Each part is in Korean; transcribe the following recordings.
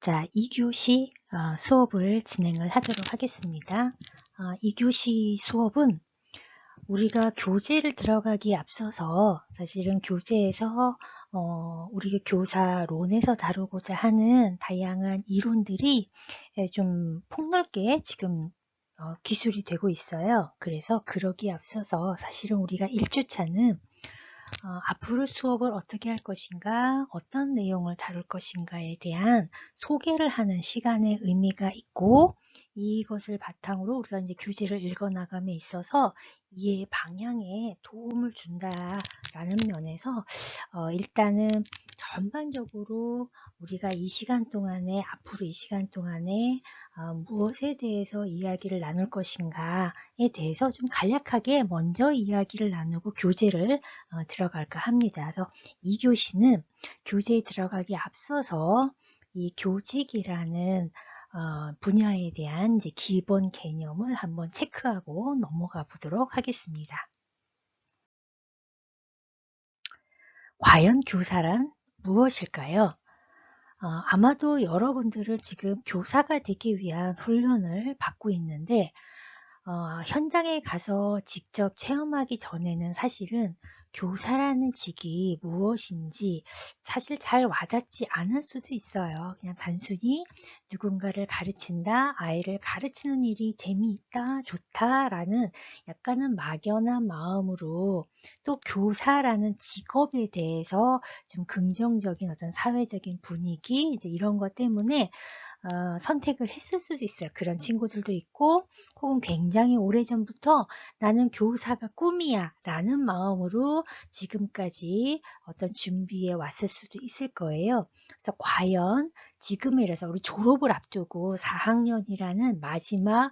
자, 2교시 수업을 진행을 하도록 하겠습니다. 2교시 수업은 우리가 교재를 들어가기에 앞서서 사실은 교재에서 우리가 교사론에서 다루고자 하는 다양한 이론들이 좀 폭넓게 지금 기술이 되고 있어요. 그래서 그러기에 앞서서 사실은 우리가 1주차는 앞으로 수업을 어떻게 할 것인가, 어떤 내용을 다룰 것인가에 대한 소개를 하는 시간의 의미가 있고, 이것을 바탕으로 우리가 이제 교재를 읽어 나감에 있어서 이해 방향에 도움을 준다라는 면에서 일단은 전반적으로 우리가 이 시간 동안에 앞으로 이 시간 동안에 무엇에 대해서 이야기를 나눌 것인가에 대해서 좀 간략하게 먼저 이야기를 나누고 교재를 들어갈까 합니다. 그래서 2교시는 교재에 들어가기 앞서서 이 교직이라는 분야에 대한 이제 기본 개념을 한번 체크하고 넘어가 보도록 하겠습니다. 과연 교사란 무엇일까요? 아마도 여러분들은 지금 교사가 되기 위한 훈련을 받고 있는데 현장에 가서 직접 체험하기 전에는 사실은 교사라는 직이 무엇인지 사실 잘 와닿지 않을 수도 있어요. 그냥 단순히 누군가를 가르친다, 아이를 가르치는 일이 재미있다, 좋다라는 약간은 막연한 마음으로 또 교사라는 직업에 대해서 좀 긍정적인 어떤 사회적인 분위기 이제 이런 것 때문에 선택을 했을 수도 있어요. 그런 친구들도 있고 혹은 굉장히 오래전부터 나는 교사가 꿈이야 라는 마음으로 지금까지 어떤 준비해 왔을 수도 있을 거예요. 그래서 과연 지금이라서 우리 졸업을 앞두고 4학년이라는 마지막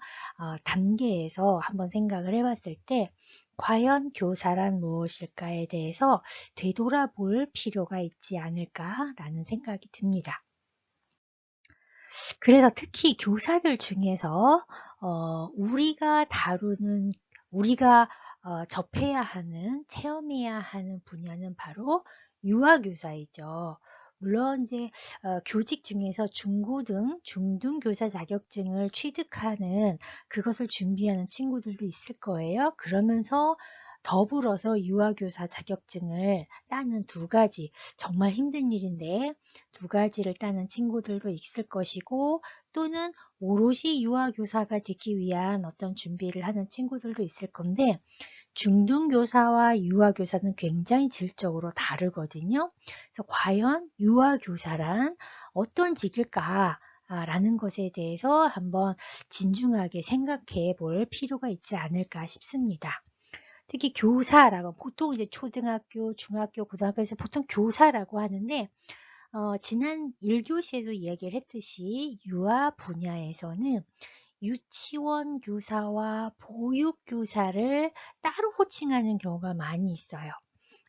단계에서 한번 생각을 해봤을 때 과연 교사란 무엇일까에 대해서 되돌아볼 필요가 있지 않을까라는 생각이 듭니다. 그래서 특히 교사들 중에서 우리가 다루는 우리가 접해야 하는 체험해야 하는 분야는 바로 유아교사이죠. 물론 이제 교직 중에서 중고등, 중등교사 자격증을 취득하는 그것을 준비하는 친구들도 있을 거예요. 그러면서 더불어서 유아교사 자격증을 따는 두 가지, 정말 힘든 일인데 두 가지를 따는 친구들도 있을 것이고 또는 오롯이 유아교사가 되기 위한 어떤 준비를 하는 친구들도 있을 건데 중등교사와 유아교사는 굉장히 질적으로 다르거든요. 그래서 과연 유아교사란 어떤 직일까? 라는 것에 대해서 한번 진중하게 생각해 볼 필요가 있지 않을까 싶습니다. 특히 교사라고 보통 이제 초등학교, 중학교, 고등학교에서 보통 교사라고 하는데 지난 1교시에도 이야기를 했듯이 유아 분야에서는 유치원 교사와 보육교사를 따로 호칭하는 경우가 많이 있어요.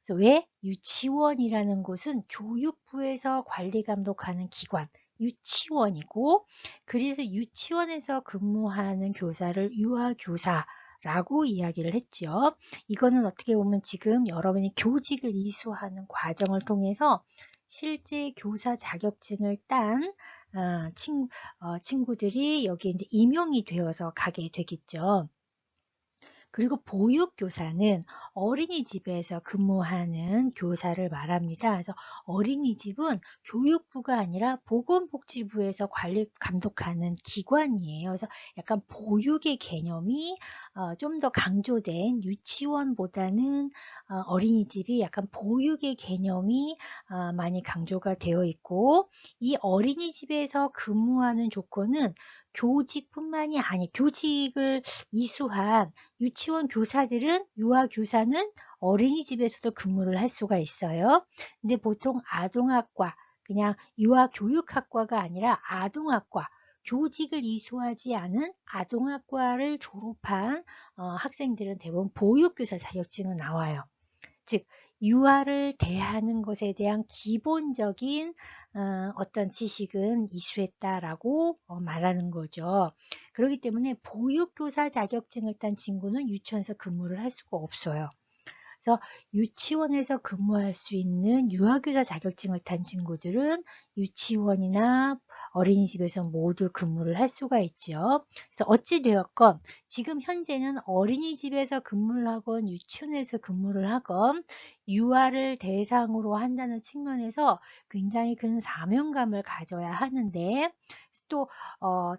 그래서 왜? 유치원이라는 곳은 교육부에서 관리 감독하는 기관, 유치원이고 그래서 유치원에서 근무하는 교사를 유아교사라고 이야기를 했죠. 이거는 어떻게 보면 지금 여러분이 교직을 이수하는 과정을 통해서 실제 교사 자격증을 딴 친구들이 여기에 이제 임용이 되어서 가게 되겠죠. 그리고 보육교사는 어린이집에서 근무하는 교사를 말합니다. 그래서 어린이집은 교육부가 아니라 보건복지부에서 관리 감독하는 기관이에요. 그래서 약간 보육의 개념이 좀 더 강조된 유치원보다는 어린이집이 약간 보육의 개념이 많이 강조가 되어 있고 이 어린이집에서 근무하는 조건은 교직뿐만이 아니 교직을 이수한 유치원 교사들은 유아교사는 어린이집에서도 근무를 할 수가 있어요. 근데 보통 아동학과 그냥 유아교육학과가 아니라 아동학과 교직을 이수하지 않은 아동학과를 졸업한 학생들은 대부분 보육교사 자격증은 나와요. 즉 유아를 대하는 것에 대한 기본적인 어떤 지식은 이수했다라고 말하는 거죠. 그렇기 때문에 보육교사 자격증을 딴 친구는 유치원에서 근무를 할 수가 없어요. 그래서 유치원에서 근무할 수 있는 유아교사 자격증을 탄 친구들은 유치원이나 어린이집에서 모두 근무를 할 수가 있죠. 그래서 어찌되었건 지금 현재는 어린이집에서 근무를 하건 유치원에서 근무를 하건 유아를 대상으로 한다는 측면에서 굉장히 큰 사명감을 가져야 하는데 또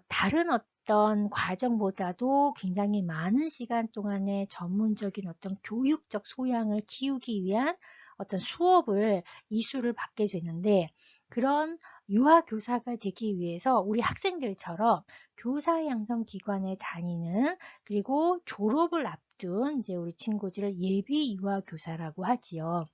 다른 어떤 과정보다도 굉장히 많은 시간 동안에 전문적인 어떤 교육적 소양을 키우기 위한 어떤 수업을 이수를 받게 되는데 그런 유아 교사가 되기 위해서 우리 학생들처럼 교사 양성 기관에 다니는 그리고 졸업을 앞둔 이제 우리 친구들을 예비 유아 교사라고 하지요.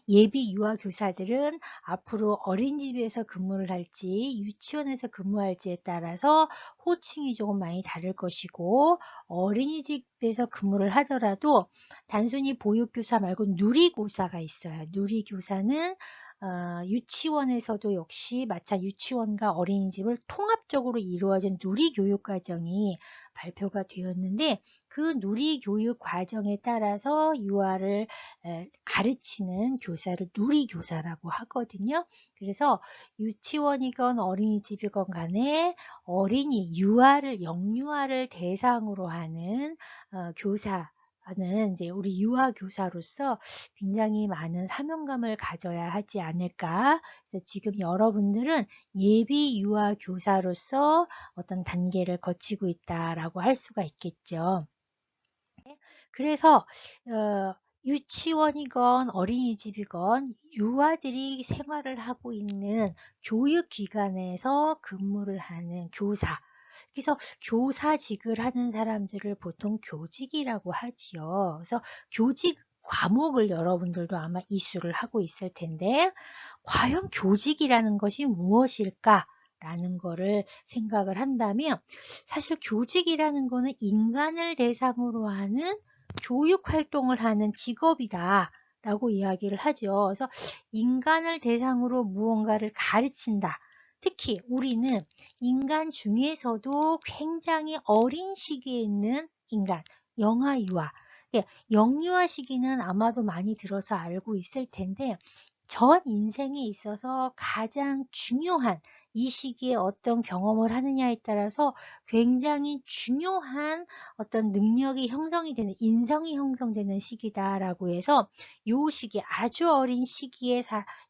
예비 유아 교사들은 앞으로 어린이집에서 근무를 할지 유치원에서 근무할지에 따라서 호칭이 조금 많이 다를 것이고 어린이집에서 근무를 하더라도 단순히 보육교사 말고 누리교사가 있어요. 누리교사는 유치원에서도 역시 마찬가지 유치원과 어린이집을 통합적으로 이루어진 누리교육과정이 발표가 되었는데 그 누리교육 과정에 따라서 유아를 가르치는 교사를 누리교사라고 하거든요. 그래서 유치원이건 어린이집이건 간에 어린이, 유아를, 영유아를 대상으로 하는 교사는 이제 우리 유아 교사로서 굉장히 많은 사명감을 가져야 하지 않을까. 그래서 지금 여러분들은 예비 유아 교사로서 어떤 단계를 거치고 있다라고 할 수가 있겠죠. 그래서 유치원이건 어린이집이건 유아들이 생활을 하고 있는 교육기관에서 근무를 하는 교사. 그래서 교사직을 하는 사람들을 보통 교직이라고 하지요. 그래서 교직 과목을 여러분들도 아마 이수를 하고 있을 텐데 과연 교직이라는 것이 무엇일까? 라는 거를 생각을 한다면 사실 교직이라는 거는 인간을 대상으로 하는 교육 활동을 하는 직업이다 라고 이야기를 하죠. 그래서 인간을 대상으로 무언가를 가르친다. 특히 우리는 인간 중에서도 굉장히 어린 시기에 있는 인간, 영아 유아. 영유아 시기는 아마도 많이 들어서 알고 있을 텐데 전 인생에 있어서 가장 중요한 이 시기에 어떤 경험을 하느냐에 따라서 굉장히 중요한 어떤 능력이 형성이 되는 인성이 형성되는 시기다라고 해서 이 시기 아주 어린 시기에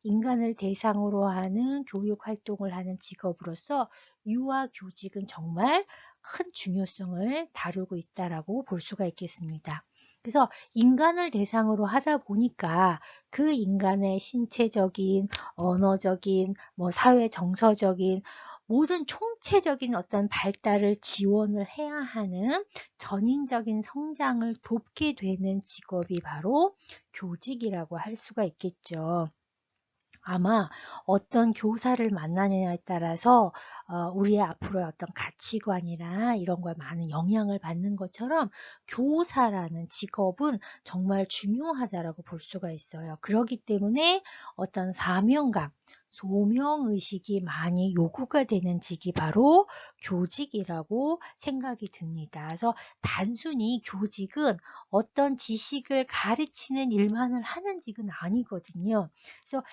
인간을 대상으로 하는 교육 활동을 하는 직업으로서 유아 교직은 정말 큰 중요성을 다루고 있다라고 볼 수가 있겠습니다. 그래서 인간을 대상으로 하다 보니까 그 인간의 신체적인, 언어적인, 사회 정서적인 모든 총체적인 어떤 발달을 지원을 해야 하는 전인적인 성장을 돕게 되는 직업이 바로 교직이라고 할 수가 있겠죠. 아마 어떤 교사를 만나느냐에 따라서 우리의 앞으로의 어떤 가치관이나 이런 거에 많은 영향을 받는 것처럼 교사라는 직업은 정말 중요하다라고 볼 수가 있어요. 그렇기 때문에 어떤 사명감, 소명의식이 많이 요구가 되는 직이 바로 교직이라고 생각이 듭니다. 그래서 단순히 교직은 어떤 지식을 가르치는 일만을 하는 직은 아니거든요. 그래서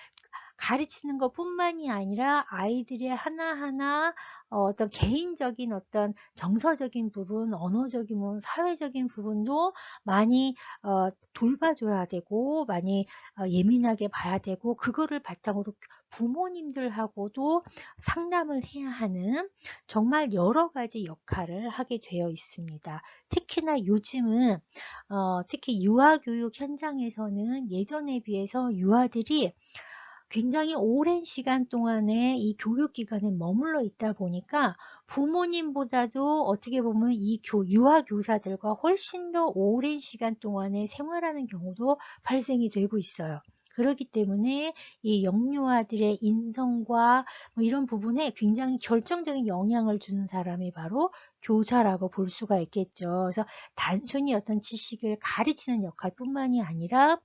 가르치는 것뿐만이 아니라 아이들의 하나하나 어떤 개인적인 어떤 정서적인 부분, 언어적인 부분, 사회적인 부분도 많이 돌봐줘야 되고 많이 예민하게 봐야 되고 그거를 바탕으로 부모님들하고도 상담을 해야 하는 정말 여러 가지 역할을 하게 되어 있습니다. 특히나 요즘은 특히 유아교육 현장에서는 예전에 비해서 유아들이 굉장히 오랜 시간 동안에 이 교육기관에 머물러 있다 보니까 부모님보다도 어떻게 보면 이 유아 교사들과 훨씬 더 오랜 시간 동안에 생활하는 경우도 발생이 되고 있어요. 그렇기 때문에 이 영유아들의 인성과 이런 부분에 굉장히 결정적인 영향을 주는 사람이 바로 교사라고 볼 수가 있겠죠. 그래서 단순히 어떤 지식을 가르치는 역할뿐만이 아니라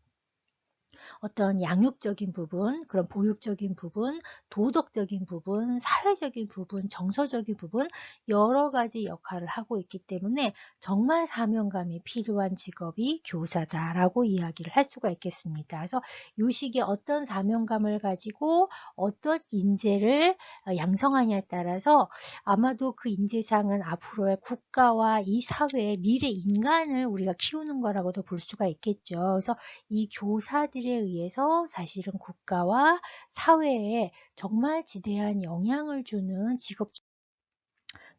어떤 양육적인 부분, 그런 보육적인 부분, 도덕적인 부분, 사회적인 부분, 정서적인 부분 여러 가지 역할을 하고 있기 때문에 정말 사명감이 필요한 직업이 교사다라고 이야기를 할 수가 있겠습니다. 그래서 이 시기에 어떤 사명감을 가지고 어떤 인재를 양성하냐에 따라서 아마도 그 인재상은 앞으로의 국가와 이 사회의 미래 인간을 우리가 키우는 거라고도 볼 수가 있겠죠. 그래서 이 교사들에 의해서 사실은 국가와 사회에 정말 지대한 영향을 주는 직업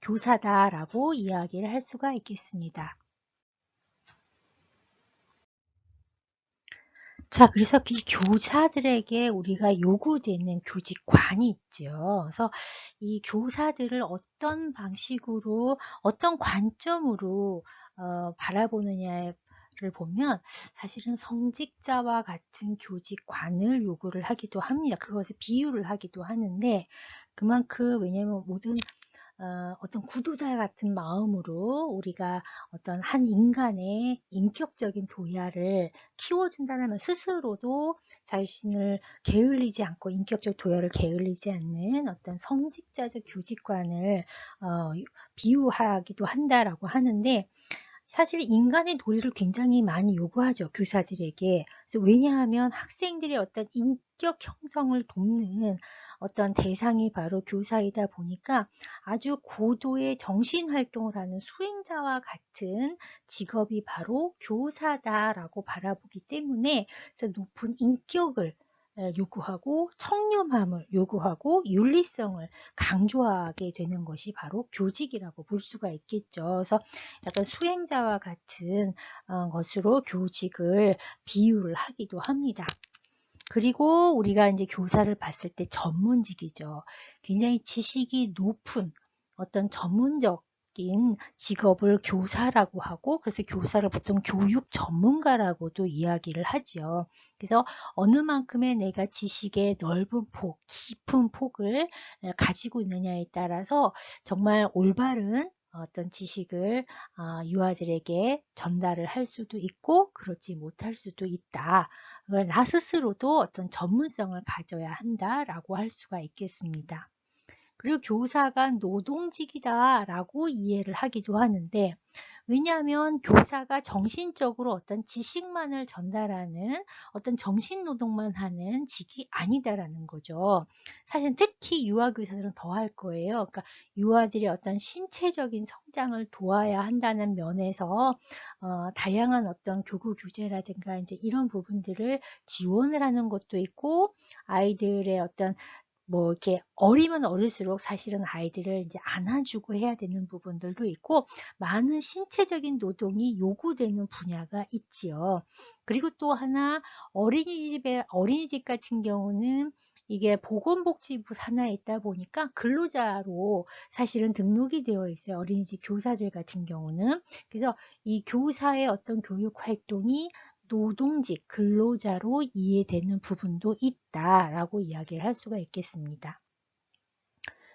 교사다라고 이야기를 할 수가 있겠습니다. 자, 그래서 이 교사들에게 우리가 요구되는 교직관이 있죠. 그래서 이 교사들을 어떤 방식으로, 어떤 관점으로 바라보느냐를 보면 사실은 성직자와 같은 교직관을 요구를 하기도 합니다. 그것을 비유를 하기도 하는데 그만큼 왜냐하면 모든 어떤 구도자 같은 마음으로 우리가 어떤 한 인간의 인격적인 도야를 키워준다면 스스로도 자신을 게을리지 않고 인격적 도야를 게을리지 않는 어떤 성직자적 교직관을 비유하기도 한다라고 하는데 사실 인간의 도리를 굉장히 많이 요구하죠. 교사들에게. 그래서 왜냐하면 학생들의 어떤 인격 형성을 돕는 어떤 대상이 바로 교사이다 보니까 아주 고도의 정신 활동을 하는 수행자와 같은 직업이 바로 교사다라고 바라보기 때문에 그래서 높은 인격을 요구하고 청렴함을 요구하고 윤리성을 강조하게 되는 것이 바로 교직이라고 볼 수가 있겠죠. 그래서 약간 수행자와 같은 것으로 교직을 비유를 하기도 합니다. 그리고 우리가 이제 교사를 봤을 때 전문직이죠. 굉장히 지식이 높은 어떤 전문적인 직업을 교사라고 하고 그래서 교사를 보통 교육 전문가라고도 이야기를 하죠. 그래서 어느 만큼의 내가 지식의 넓은 폭, 깊은 폭을 가지고 있느냐에 따라서 정말 올바른 어떤 지식을 유아들에게 전달을 할 수도 있고 그렇지 못할 수도 있다. 나 스스로도 어떤 전문성을 가져야 한다라고 할 수가 있겠습니다. 그리고 교사가 노동직이다라고 이해를 하기도 하는데 왜냐하면 교사가 정신적으로 어떤 지식만을 전달하는 어떤 정신노동만 하는 직이 아니다라는 거죠. 사실 특히 유아교사들은 더 할 거예요. 그러니까 유아들의 어떤 신체적인 성장을 도와야 한다는 면에서 다양한 어떤 교구 교재라든가 이제 이런 부분들을 지원을 하는 것도 있고 아이들의 어떤 뭐 이렇게 어리면 어릴수록 사실은 아이들을 이제 안아주고 해야 되는 부분들도 있고 많은 신체적인 노동이 요구되는 분야가 있지요. 그리고 또 하나 어린이집 같은 경우는 이게 보건복지부 산하에 있다 보니까 근로자로 사실은 등록이 되어 있어요. 어린이집 교사들 같은 경우는. 그래서 이 교사의 어떤 교육 활동이 노동직, 근로자로 이해되는 부분도 있다라고 이야기를 할 수가 있겠습니다.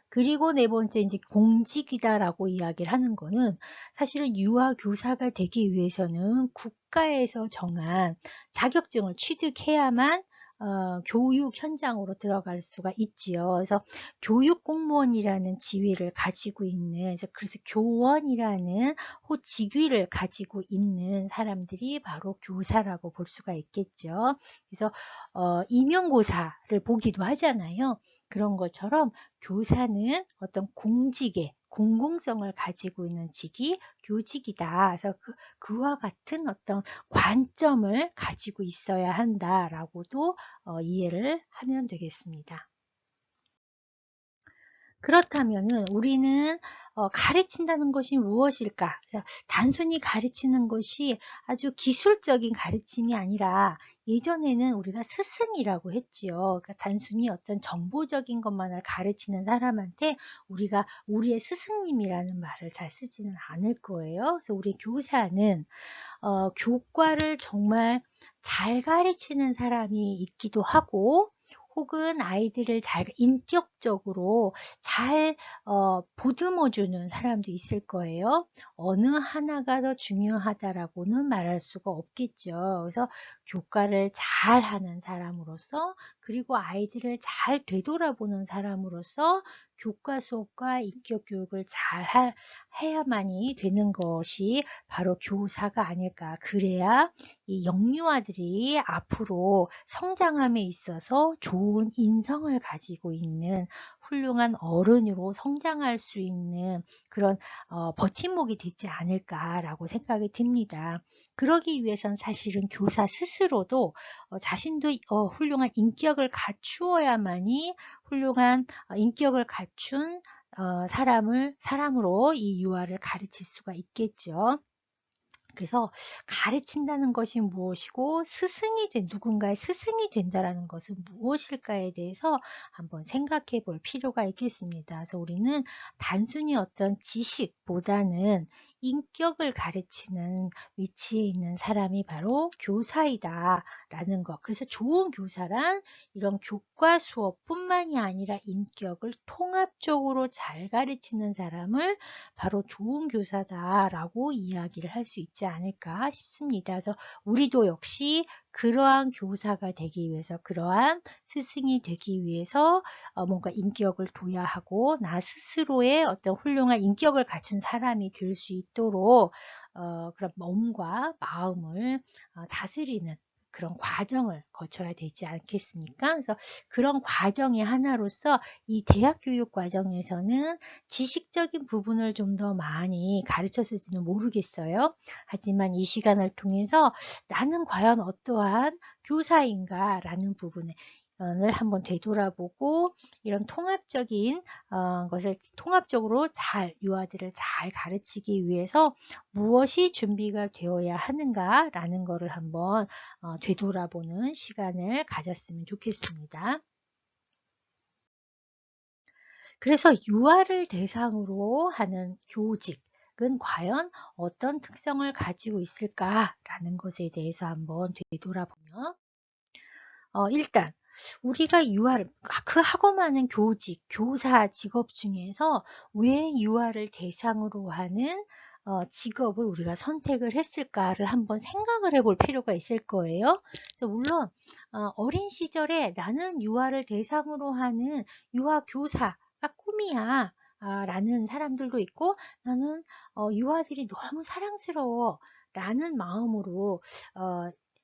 그리고 네 번째 이제 공직이다라고 이야기를 하는 거는 사실은 유아 교사가 되기 위해서는 국가에서 정한 자격증을 취득해야만 교육 현장으로 들어갈 수가 있지요. 그래서 교육 공무원이라는 지위를 가지고 있는 그래서 교원이라는 직위를 가지고 있는 사람들이 바로 교사라고 볼 수가 있겠죠. 그래서 임용고사를 보기도 하잖아요. 그런 것처럼 교사는 어떤 공직의 공공성을 가지고 있는 직이 교직이다. 그래서 그와 같은 어떤 관점을 가지고 있어야 한다라고도 이해를 하면 되겠습니다. 그렇다면은 우리는 가르친다는 것이 무엇일까? 단순히 가르치는 것이 아주 기술적인 가르침이 아니라 예전에는 우리가 스승이라고 했지요. 그러니까 단순히 어떤 정보적인 것만을 가르치는 사람한테 우리가 우리의 스승님이라는 말을 잘 쓰지는 않을 거예요. 그래서 우리 교사는 교과를 정말 잘 가르치는 사람이 있기도 하고 혹은 아이들을 잘 인격적으로 잘 보듬어주는 사람도 있을 거예요. 어느 하나가 더 중요하다라고는 말할 수가 없겠죠. 그래서 교과를 잘 하는 사람으로서, 그리고 아이들을 잘 되돌아보는 사람으로서 교과 수업과 인격 교육을 해야만이 되는 것이 바로 교사가 아닐까. 그래야 이 영유아들이 앞으로 성장함에 있어서 좋은 인성을 가지고 있는 훌륭한 어른으로 성장할 수 있는 그런 버팀목이 되지 않을까라고 생각이 듭니다. 그러기 위해선 사실은 교사 스스로도 자신도 훌륭한 인격을 갖추어야만이 훌륭한 인격을 갖춘 사람으로 이 유아를 가르칠 수가 있겠죠. 그래서 가르친다는 것이 무엇이고 누군가의 스승이 된다라는 것은 무엇일까에 대해서 한번 생각해 볼 필요가 있겠습니다. 그래서 우리는 단순히 어떤 지식보다는 인격을 가르치는 위치에 있는 사람이 바로 교사이다라는 것. 그래서 좋은 교사란 이런 교과 수업뿐만이 아니라 인격을 통합적으로 잘 가르치는 사람을 바로 좋은 교사다라고 이야기를 할 수 있지 않을까 싶습니다. 그래서 우리도 역시 그러한 교사가 되기 위해서, 그러한 스승이 되기 위해서 뭔가 인격을 둬야 하고 나 스스로의 어떤 훌륭한 인격을 갖춘 사람이 될 수 있도록 그런 몸과 마음을 다스리는 그런 과정을 거쳐야 되지 않겠습니까? 그래서 그런 과정의 하나로서 이 대학 교육 과정에서는 지식적인 부분을 좀 더 많이 가르쳤을지는 모르겠어요. 하지만 이 시간을 통해서 나는 과연 어떠한 교사인가 라는 부분을 한번 되돌아보고 이런 통합적인 것을 통합적으로 유아들을 잘 가르치기 위해서 무엇이 준비가 되어야 하는가 라는 것을 한번 되돌아보는 시간을 가졌으면 좋겠습니다. 그래서 유아를 대상으로 하는 교직은 과연 어떤 특성을 가지고 있을까라는 것에 대해서 한번 되돌아보면 일단 우리가 그 하고 많은 교사 직업 중에서 왜 유아를 대상으로 하는 직업을 우리가 선택을 했을까를 한번 생각을 해볼 필요가 있을 거예요. 그래서 물론 어린 시절에 나는 유아를 대상으로 하는 유아 교사가 꿈이야 라는 사람들도 있고, 나는 유아들이 너무 사랑스러워 라는 마음으로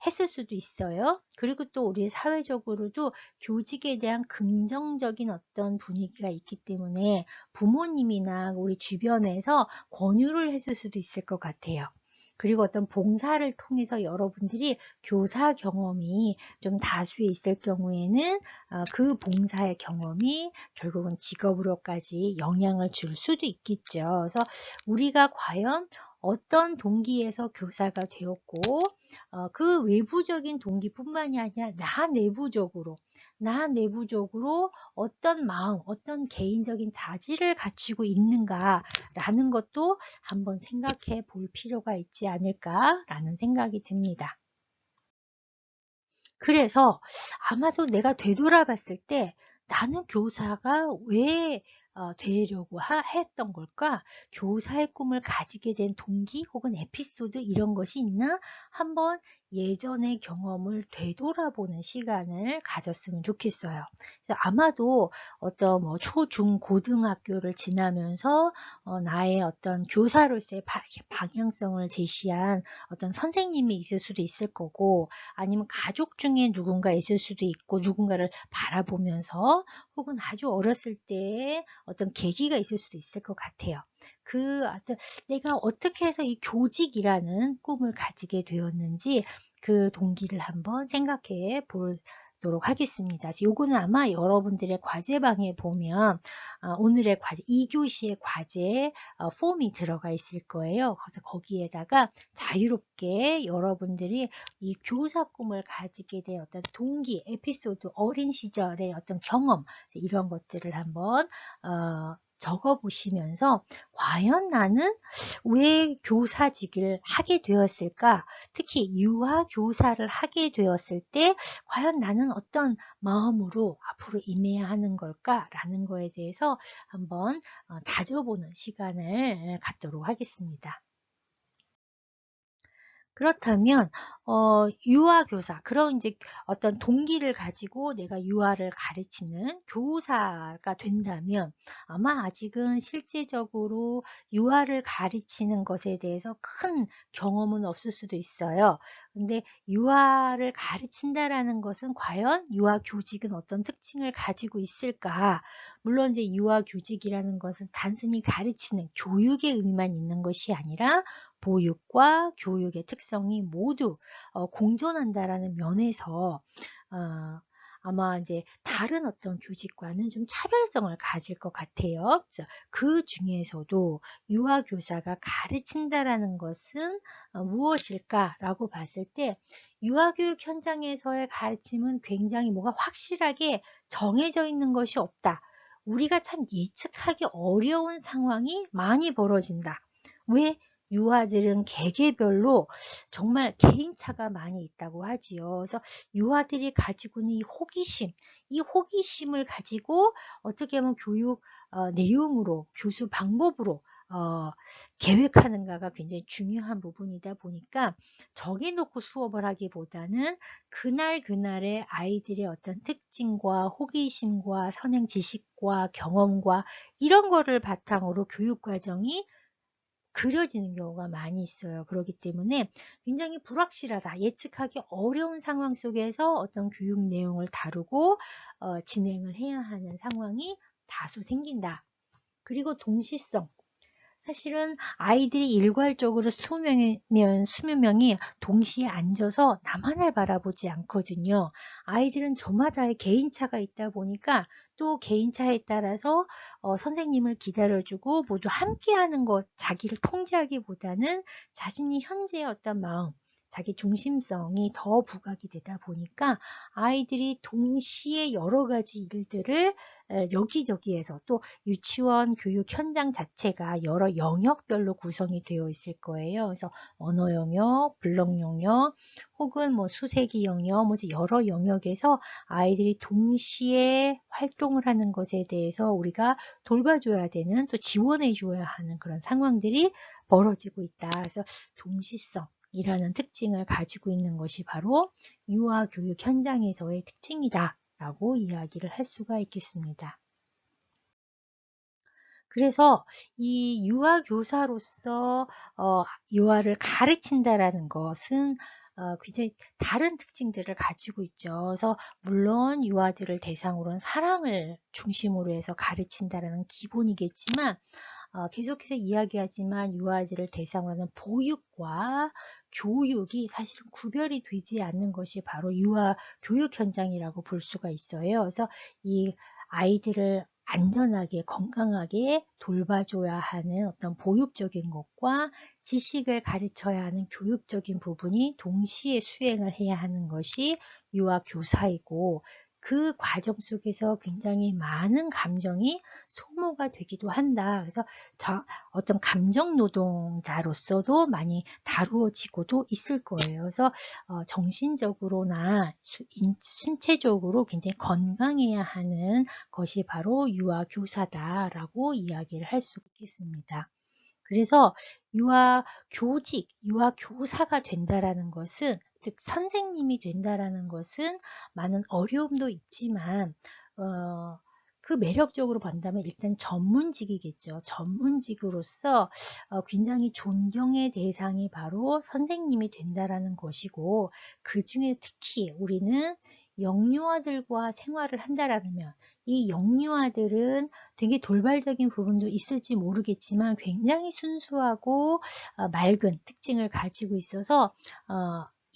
했을 수도 있어요. 그리고 또 우리 사회적으로도 교직에 대한 긍정적인 어떤 분위기가 있기 때문에 부모님이나 우리 주변에서 권유를 했을 수도 있을 것 같아요. 그리고 어떤 봉사를 통해서 여러분들이 교사 경험이 좀 다수에 있을 경우에는 그 봉사의 경험이 결국은 직업으로까지 영향을 줄 수도 있겠죠. 그래서 우리가 과연 어떤 동기에서 교사가 되었고 그 외부적인 동기뿐만이 아니라 나 내부적으로 어떤 마음, 어떤 개인적인 자질을 갖추고 있는가라는 것도 한번 생각해 볼 필요가 있지 않을까라는 생각이 듭니다. 그래서 아마도 내가 되돌아봤을 때 나는 교사가 왜 되려고 했던 걸까? 교사의 꿈을 가지게 된 동기 혹은 에피소드 이런 것이 있나? 한번 예전의 경험을 되돌아보는 시간을 가졌으면 좋겠어요. 그래서 아마도 어떤 초, 중, 고등학교를 지나면서 나의 어떤 교사로서의 방향성을 제시한 어떤 선생님이 있을 수도 있을 거고, 아니면 가족 중에 누군가 있을 수도 있고, 누군가를 바라보면서 혹은 아주 어렸을 때 어떤 계기가 있을 수도 있을 것 같아요. 내가 어떻게 해서 이 교직이라는 꿈을 가지게 되었는지 그 동기를 한번 생각해 보도록 하겠습니다. 요거는 아마 여러분들의 과제방에 보면 오늘의 과제, 2교시의 과제 폼이 들어가 있을 거예요. 그래서 거기에다가 자유롭게 여러분들이 이 교사 꿈을 가지게 된 어떤 동기, 에피소드, 어린 시절의 어떤 경험 이런 것들을 한번 적어 보시면서 과연 나는 왜 교사직을 하게 되었을까? 특히 유아 교사를 하게 되었을 때 과연 나는 어떤 마음으로 앞으로 임해야 하는 걸까라는 거에 대해서 한번 다져보는 시간을 갖도록 하겠습니다. 그렇다면 유아교사 그런 이제 어떤 동기를 가지고 내가 유아를 가르치는 교사가 된다면 아마 아직은 실제적으로 유아를 가르치는 것에 대해서 큰 경험은 없을 수도 있어요. 근데 유아를 가르친다라는 것은 과연 유아 교직은 어떤 특징을 가지고 있을까? 물론 이제 유아 교직이라는 것은 단순히 가르치는 교육의 의미만 있는 것이 아니라 보육과 교육의 특성이 모두 공존한다라는 면에서 어, 아마 이제 다른 어떤 교직과는 좀 차별성을 가질 것 같아요. 그래서 그 중에서도 유아교사가 가르친다라는 것은 무엇일까라고 봤을 때 유아교육 현장에서의 가르침은 굉장히 뭐가 확실하게 정해져 있는 것이 없다. 우리가 참 예측하기 어려운 상황이 많이 벌어진다. 왜? 유아들은 개개별로 정말 개인차가 많이 있다고 하지요. 그래서 유아들이 가지고 있는 이 호기심을 가지고 어떻게 하면 교육 내용으로, 교수 방법으로 계획하는가가 굉장히 중요한 부분이다 보니까 정해놓고 수업을 하기보다는 그날그날의 아이들의 어떤 특징과 호기심과 선행 지식과 경험과 이런 거를 바탕으로 교육 과정이 그려지는 경우가 많이 있어요. 그렇기 때문에 굉장히 불확실하다. 예측하기 어려운 상황 속에서 어떤 교육 내용을 다루고 진행을 해야 하는 상황이 다소 생긴다. 그리고 동시성. 사실은 아이들이 일괄적으로 20명이 동시에 앉아서 나만을 바라보지 않거든요. 아이들은 저마다의 개인차가 있다 보니까 또 개인차에 따라서 선생님을 기다려주고 모두 함께하는 것, 자기를 통제하기보다는 자신이 현재의 어떤 마음, 자기 중심성이 더 부각이 되다 보니까 아이들이 동시에 여러 가지 일들을 여기저기에서 또 유치원 교육 현장 자체가 여러 영역별로 구성이 되어 있을 거예요. 그래서 언어 영역, 블록 영역, 혹은 뭐 수세기 영역, 뭐 여러 영역에서 아이들이 동시에 활동을 하는 것에 대해서 우리가 돌봐줘야 되는 또 지원해줘야 하는 그런 상황들이 벌어지고 있다. 그래서 동시성이라는 특징을 가지고 있는 것이 바로 유아 교육 현장에서의 특징이다. 라고 이야기를 할 수가 있겠습니다. 그래서 이 유아 교사로서 유아를 가르친다라는 것은 굉장히 다른 특징들을 가지고 있죠. 그래서 물론 유아들을 대상으로는 사랑을 중심으로 해서 가르친다라는 기본이겠지만 계속해서 이야기하지만 유아들을 대상으로 하는 보육과 교육이 사실은 구별이 되지 않는 것이 바로 유아 교육 현장이라고 볼 수가 있어요. 그래서 이 아이들을 안전하게 건강하게 돌봐줘야 하는 어떤 보육적인 것과 지식을 가르쳐야 하는 교육적인 부분이 동시에 수행을 해야 하는 것이 유아 교사이고 그 과정 속에서 굉장히 많은 감정이 소모가 되기도 한다. 그래서 어떤 감정 노동자로서도 많이 다루어지고도 있을 거예요. 그래서 정신적으로나 신체적으로 굉장히 건강해야 하는 것이 바로 유아 교사다라고 이야기를 할 수 있겠습니다. 그래서 유아 교직, 유아 교사가 된다라는 것은 즉 선생님이 된다라는 것은 많은 어려움도 있지만 그 매력적으로 본다면 일단 전문직이겠죠. 전문직으로서 굉장히 존경의 대상이 바로 선생님이 된다라는 것이고 그 중에 특히 우리는 영유아들과 생활을 한다라면 이 영유아들은 되게 돌발적인 부분도 있을지 모르겠지만 굉장히 순수하고 맑은 특징을 가지고 있어서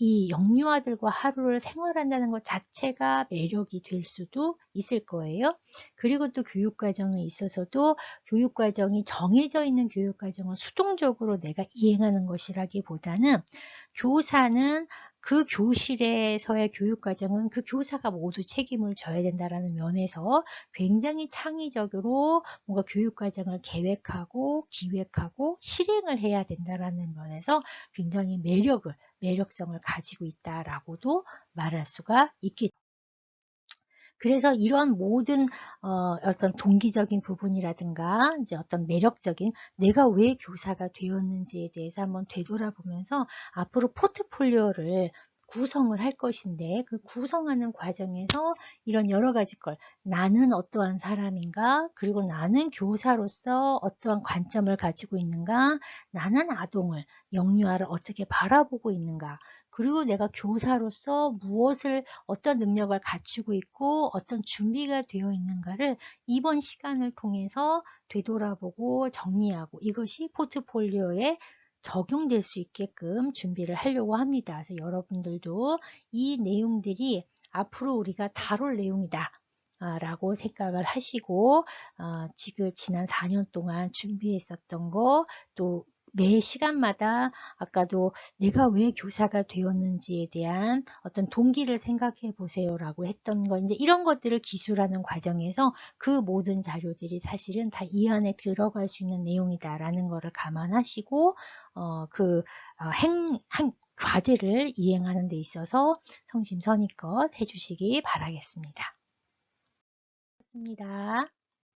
이 영유아들과 하루를 생활한다는 것 자체가 매력이 될 수도 있을 거예요. 그리고 또 교육과정에 있어서도 교육과정이 정해져 있는 교육과정을 수동적으로 내가 이행하는 것이라기보다는 교사는 그 교실에서의 교육과정은 그 교사가 모두 책임을 져야 된다는 면에서 굉장히 창의적으로 뭔가 교육과정을 계획하고 기획하고 실행을 해야 된다는 면에서 굉장히 매력성을 가지고 있다라고도 말할 수가 있겠죠. 그래서 이런 모든 어떤 동기적인 부분이라든가 이제 어떤 매력적인 내가 왜 교사가 되었는지에 대해서 한번 되돌아보면서 앞으로 포트폴리오를 구성을 할 것인데 그 구성하는 과정에서 이런 여러 가지 걸 나는 어떠한 사람인가 그리고 나는 교사로서 어떠한 관점을 가지고 있는가 나는 아동을 영유아를 어떻게 바라보고 있는가 그리고 내가 교사로서 무엇을 어떤 능력을 갖추고 있고 어떤 준비가 되어 있는가를 이번 시간을 통해서 되돌아보고 정리하고 이것이 포트폴리오에 적용될 수 있게끔 준비를 하려고 합니다. 그래서 여러분들도 이 내용들이 앞으로 우리가 다룰 내용이다. 라고 생각을 하시고 지금 지난 4년 동안 준비했었던 거 또 매 시간마다 아까도 내가 왜 교사가 되었는지에 대한 어떤 동기를 생각해 보세요 라고 했던 거 이제 이런 것들을 기술하는 과정에서 그 모든 자료들이 사실은 다 이 안에 들어갈 수 있는 내용이다 라는 것을 감안하시고 과제를 이행하는 데 있어서 성심성의껏 해주시기 바라겠습니다. 고맙습니다.